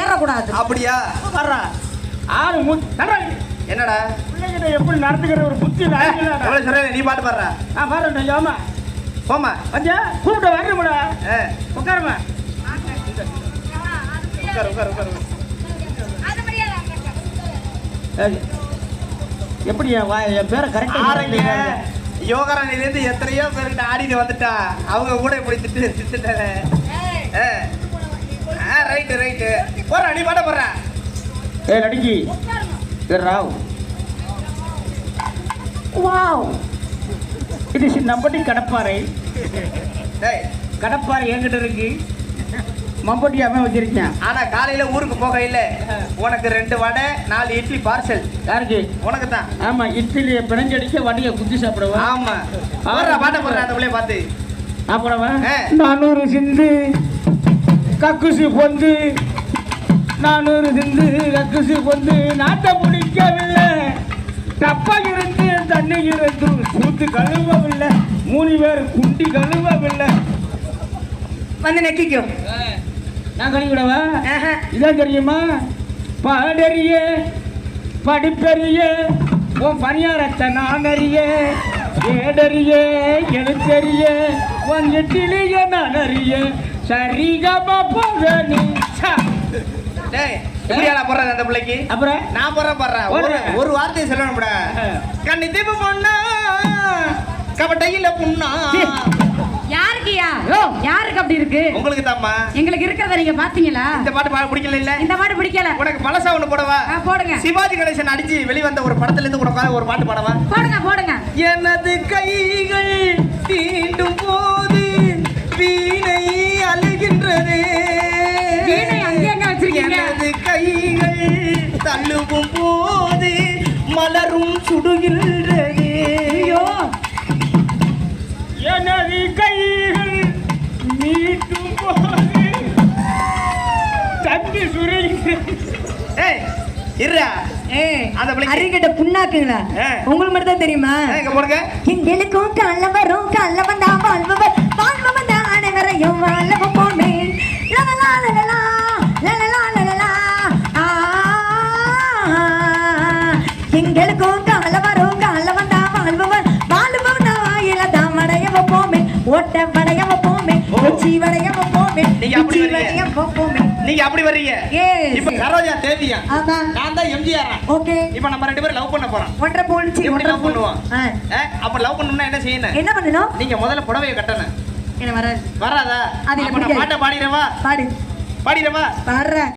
ஏறக்கூடாது. அப்படியா? வர்றா ஆறு என்னடா பிள்ளைகிட்ட எப்படி நடந்துக்கிற ஒரு புத்தி எவ்வளவு சொல்ற? நீ பாட்டு பாடுற. நான் பாடுறேன். ஆமா போமா வந்தியா கூப்பிட்டு வரணும்டா. உட்காருமா. உட்காரு உட்காரு உட்காரு. எப்படி என் பேரை கரெக்டா ஆரங்க யோகராணிலேருந்து எத்தனையோ பேர்கிட்ட ஆடிட்டு வந்துட்டா. அவங்க கூட இப்படி திட்டுட்டாங்க. ரைட்டு ரைட்டு போறா. நீ பாட்ட போடுற. நடிக்கி ராவ். வாவ். இது நம்பட்டி கடப்பாறை. கடப்பாறை என்கிட்ட இருக்கு. மம்பட்டி அவன் வச்சிருக்கேன். ஆனா காலையில ஊருக்கு போக இல்ல. உனக்கு 2 வடை 4 இட்லி பார்சல். யாருக்கு? உனக்கு தான். ஆமா இட்லி பிணைஞ்சடிக்க வடிய குத்தி சாப்பிடுவா. ஆமா போடுற பாட்ட போடுற. அந்த பிள்ளைய பார்த்து அப்புறமா 400 சிந்து கக்குசு பொந்து 400 சிந்து கக்குசு பொந்து நாட்டை முடிக்கவில்லை. தப்பா இருந்து தண்ணி இருந்து சூத்து கழுவவில்லை. 3 பேர் குண்டி கழுவவில்லை. வந்து நெக்கிக்கோ. நான் கழிவிடவா? இதான் தெரியுமா? பாடறிய படிப்பறிய உன் பணியாரத்தை நான் அறிய ஏடறிய எழுத்தறிய உன் எட்டிலேயே நான் அறிய சரிகமா போக நீ. எப்படியா போடுறது அந்த பிள்ளைக்கு? அப்புறம் நான் போடுறேன். ஒரு வார்த்தையை சொல்லணும்டா. கண்ணி தீபு பொண்ணா கபட்டையில புண்ணா. யாருக்குயா? யாருக்கு அப்படி இருக்கு? உங்களுக்கு தாம்மா. எங்களுக்கு இருக்கிறத நீங்க பாத்தீங்களா? இந்த பாட்டு பிடிக்கல இல்ல? இந்த பாட்டு பிடிக்கல. உனக்கு பழசா ஒண்ணு போடவா? போடுங்க. சிவாஜி கணேசன் அடிச்சு வெளிவந்த ஒரு படத்துல இருந்து உனக்கு ஒரு பாட்டு பாடவா? போடுங்க போடுங்க. எனது கைகள் தீண்டும் போது வீணை அழுகின்றது. வீணை அங்கே எங்க வச்சிருக்கீங்க? எனது கைகள் தள்ளுவும் போது மலரும் சுடுகின்றது. ஐயோ எனது கைகள் மீட்டும் போது தண்ணி சுருங்கிறது. இருடா. அந்த பிள்ளை அறிகிட்ட புண்ணாக்குங்களா? உங்களுக்கு மட்டும் தான் தெரியுமா? எங்க போடுங்க. எங்களுக்கும் கள்ளவரும் கள்ளவன் தான் வாழ்பவர் வாழ்பவன் தான் அனைவரையும் வாழவும் போமே. லலலா லலலா லலலா லலலா. எங்களுக்கும் கள்ளவரும் கள்ளவன் தான் வாழ்பவர் வாழ்பவன் தான் வாயில தான் வடையவும் போமே. ஓட்ட வடையவும் போமே. உச்சி வடையவும் போமே. உச்சி வடையவும் போமே. நீங்க அப்படி வர்றீங்க. இப்ப சரோஜா தேவியா? நான் தான் எம்ஜிஆர். ஓகே. இப்ப நம்ம 2 பேரும் லவ் பண்ண போறோம். ஒன்றரை போல்ச்சி எப்படி லவ் பண்ணுவோம்? அப்ப லவ் பண்ணனும்னா என்ன செய்யணும்? என்ன பண்ணனும்? நீங்க முதல்ல புடவையை கட்டணும். என்ன வராது? வராதா? அப்ப நான் பாட்ட பாடிறவா? பாடு. பாடிறவா? பாடுறேன்.